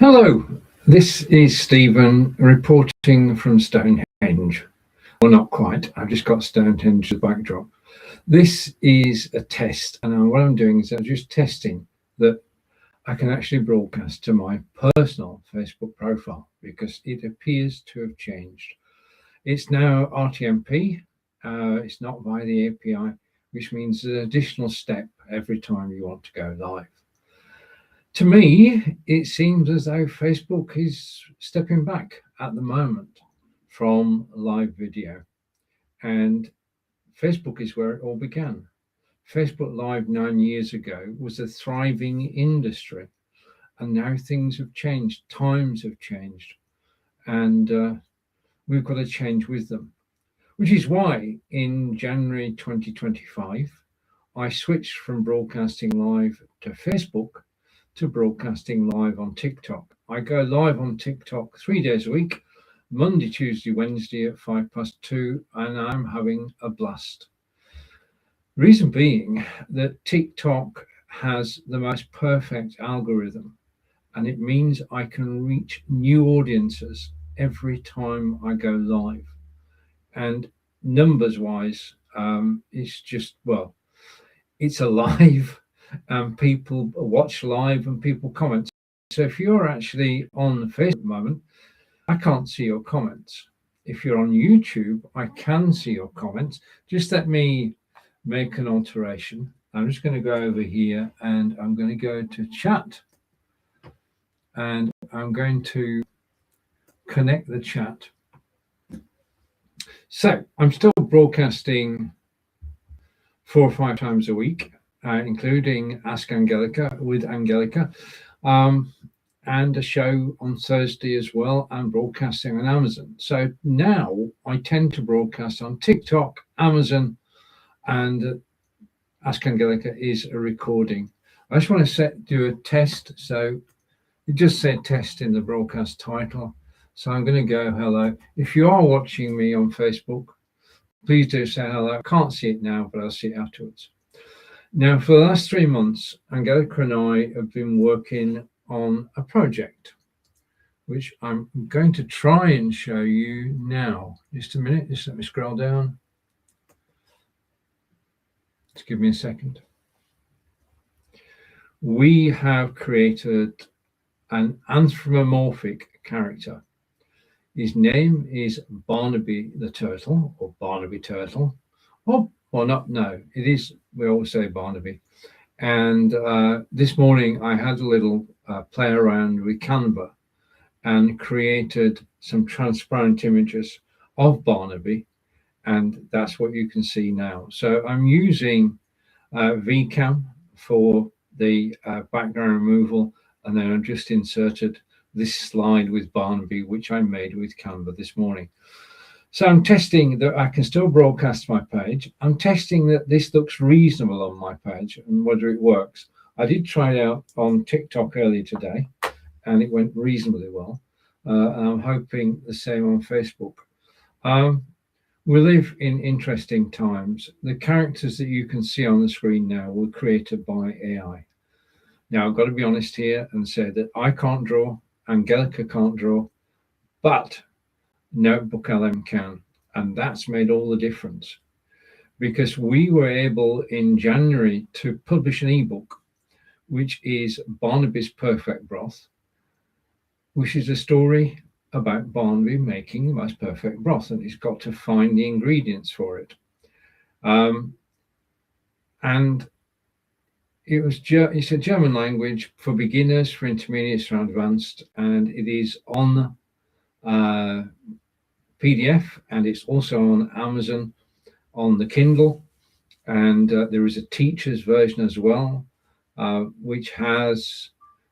Hello, this is Stephen reporting from Stonehenge. Well, not quite. I've just got Stonehenge as a backdrop. This is a test, and what I'm doing is I'm just testing that I can actually broadcast to my personal Facebook profile because it appears to have changed. It's now RTMP. It's not via the API, which means an additional step every time you want to go live. To me, it seems as though Facebook is stepping back at the moment from live video. And Facebook is where it all began. Facebook Live 9 years ago was a thriving industry. And now things have changed, times have changed. And we've got to change with them. Which is why in January 2025, I switched from broadcasting live to Facebook to broadcasting live on TikTok. I go live on TikTok 3 days a week, Monday, Tuesday, Wednesday at 2:05, and I'm having a blast. Reason being that TikTok has the most perfect algorithm, and it means I can reach new audiences every time I go live. And numbers wise, it's just, well, it's alive. And people watch live and people comment. So if you're actually on Facebook at the moment, I can't see your comments. If you're on YouTube, I can see your comments. Just let me make an alteration. I'm just going to go over here and I'm going to go to chat. And I'm going to connect the chat. So I'm still broadcasting 4 or 5 times a week. Including Ask Angelica with Angelica, and a show on Thursday as well, and broadcasting on Amazon. So now I tend to broadcast on TikTok, Amazon, and Ask Angelica is a recording. I just want to do a test. So it just said test in the broadcast title. So I'm going to go hello. If you are watching me on Facebook, please do say hello. I can't see it now, but I'll see it afterwards. Now, for the last 3 months, Angelica and I have been working on a project, which I'm going to try and show you now. Just a minute, just let me scroll down. Just give me a second. We have created an anthropomorphic character. His name is Barnaby the Turtle, or Barnaby Turtle, or not, no, it is, we always say Barnaby. And this morning I had a little play around with Canva and created some transparent images of Barnaby, and that's what you can see now. So I'm using VCam for the background removal, and then I've just inserted this slide with Barnaby, which I made with Canva this morning. So I'm testing that I can still broadcast my page. I'm testing that this looks reasonable on my page and whether it works. I did try it out on TikTok earlier today, and it went reasonably well. And I'm hoping the same on Facebook. We live in interesting times. The characters that you can see on the screen now were created by AI. Now, I've got to be honest here and say that I can't draw, Angelica can't draw, but Notebook LM can, and that's made all the difference because we were able in January to publish an ebook, which is Barnaby's Perfect Broth, which is a story about Barnaby making the most perfect broth, and he's got to find the ingredients for it. And it's a German language for beginners, for intermediates, for advanced, and it is on PDF, and it's also on Amazon on the Kindle, and there is a teacher's version as well, which has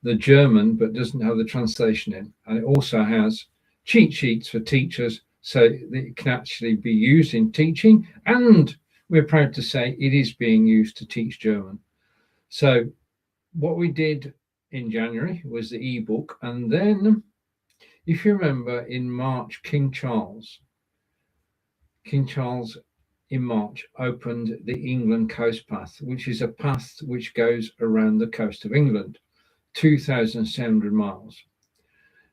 the German but doesn't have the translation in, and it also has cheat sheets for teachers so that it can actually be used in teaching, and we're proud to say it is being used to teach German. So what we did in January was the ebook, and then if you remember in March, King Charles in March opened the England Coast Path, which is a path which goes around the coast of England, 2,700 miles.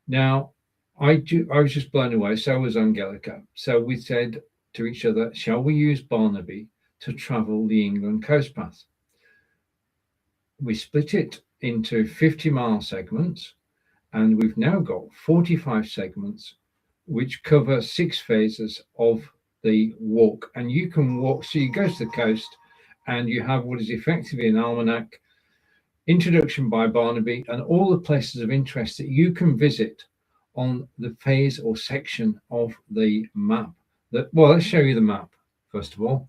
Now, I was just blown away. So was Angelica. So we said to each other, shall we use Barnaby to travel the England coast path? We split it into 50-mile segments, and we've now got 45 segments which cover 6 phases of the walk. And you can walk, so you go to the coast and you have what is effectively an almanac, introduction by Barnaby, and all the places of interest that you can visit on the phase or section of the map. Well, let's show you the map first of all.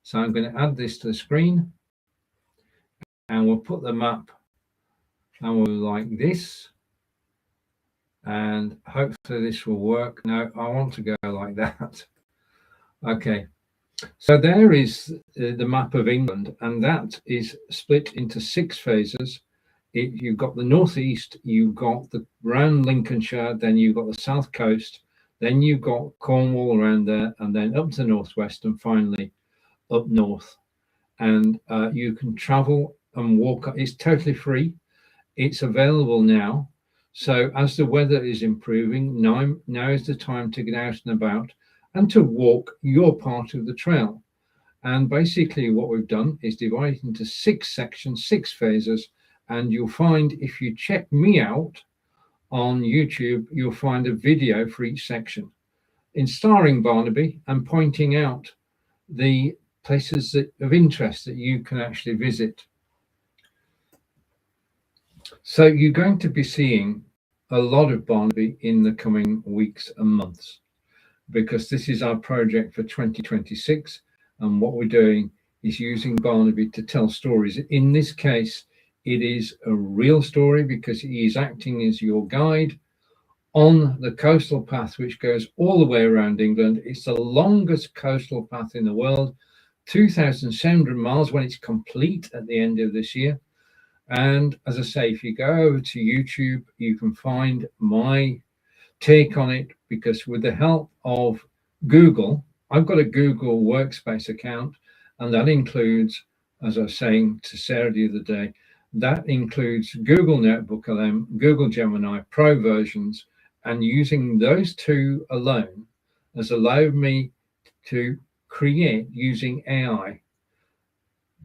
So I'm going to add this to the screen, and we'll put the map, and we'll like this, and hopefully this will work. No, I want to go like that. Okay, so there is the map of England, and that is split into 6 phases. You've got the northeast, you've got the around Lincolnshire, then you've got the south coast, then you've got Cornwall around there, and then up to the northwest, and finally up north. And you can travel and walk. It's totally free. It's available now. So as the weather is improving, now is the time to get out and about and to walk your part of the trail. And basically what we've done is divide it into 6 sections, 6 phases, and you'll find, if you check me out on YouTube, you'll find a video for each section in starring Barnaby and pointing out the places of interest that you can actually visit. So you're going to be seeing a lot of Barnaby in the coming weeks and months, because this is our project for 2026, and what we're doing is using Barnaby to tell stories. In this case, it is a real story because he is acting as your guide on the coastal path, which goes all the way around England. It's the longest coastal path in the world, 2,700 miles when it's complete at the end of this year. And as I say, if you go over to YouTube, you can find my take on it, because with the help of Google, I've got a Google Workspace account, and that includes, as I was saying to Sarah the other day, that includes Google Notebook LM, Google Gemini Pro versions, and using those 2 alone has allowed me to create, using AI,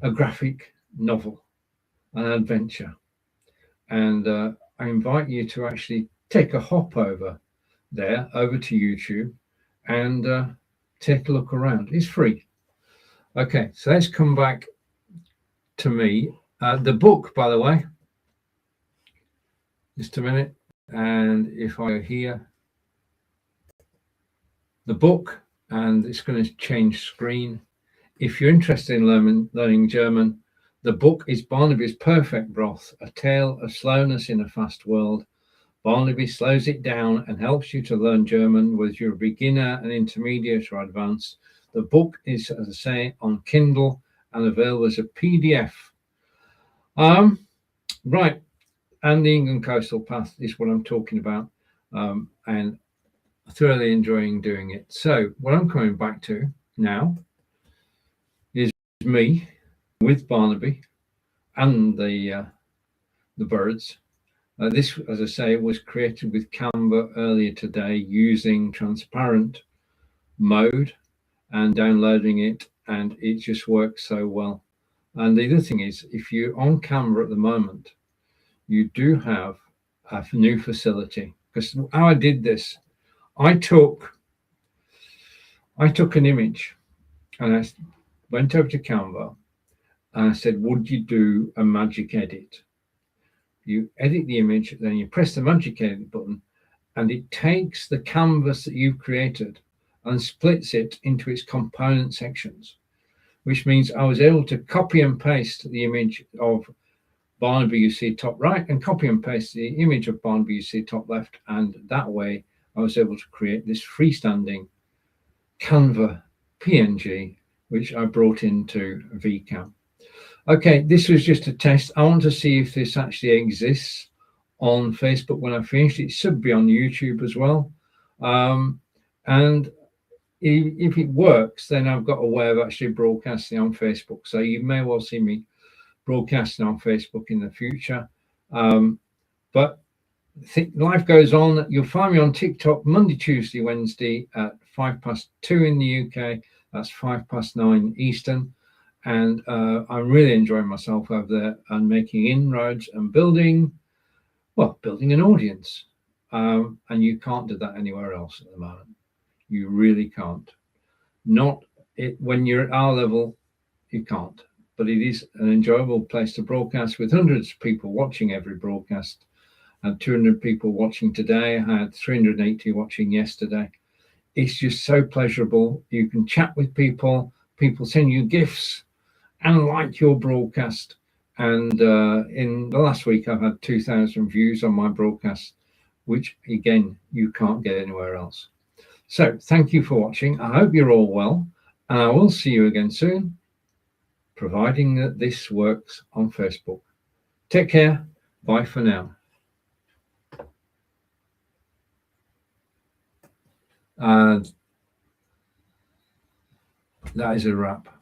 a graphic novel, an adventure. And I invite you to actually take a hop over there, over to YouTube, and take a look around. It's free. Okay, so let's come back to me. The book, by the way, just a minute, and if I go here, the book, and it's going to change screen. If you're interested in learning German, the book is Barnaby's Perfect Broth, a tale of slowness in a fast world. Barnaby slows it down and helps you to learn German, whether you're a beginner, an intermediate, or advanced. The book is, as I say, on Kindle and available as a PDF. Right, and the England Coastal Path is what I'm talking about, and thoroughly enjoying doing it. So what I'm coming back to now is me with Barnaby and the birds. This, as I say, was created with Canva earlier today using transparent mode and downloading it, and it just works so well. And the other thing is, if you're on Canva at the moment, you do have a new facility. Because how I did this, I took an image and I went over to Canva and I said, would you do a magic edit? You edit the image, then you press the magic edit button, and it takes the canvas that you've created and splits it into its component sections, which means I was able to copy and paste the image of Barnaby you see top right and copy and paste the image of Barnaby you see top left, and that way I was able to create this freestanding Canva PNG, which I brought into VCam. Okay, this was just a test. I want to see if this actually exists on Facebook when I finish. It should be on YouTube as well. And if it works, then I've got a way of actually broadcasting on Facebook. So you may well see me broadcasting on Facebook in the future. But life goes on. You'll find me on TikTok Monday, Tuesday, Wednesday at 2:05 in the UK. That's 9:05 Eastern. And I'm really enjoying myself over there and making inroads and building an audience. And you can't do that anywhere else at the moment. You really can't. Not it when you're at our level, you can't. But it is an enjoyable place to broadcast with hundreds of people watching every broadcast. I had 200 people watching today. I had 380 watching yesterday. It's just so pleasurable. You can chat with people. People send you gifts and like your broadcast. And in the last week, I've had 2,000 views on my broadcast, which again, you can't get anywhere else. So thank you for watching. I hope you're all well, and I will see you again soon, providing that this works on Facebook. Take care. Bye for now. And that is a wrap.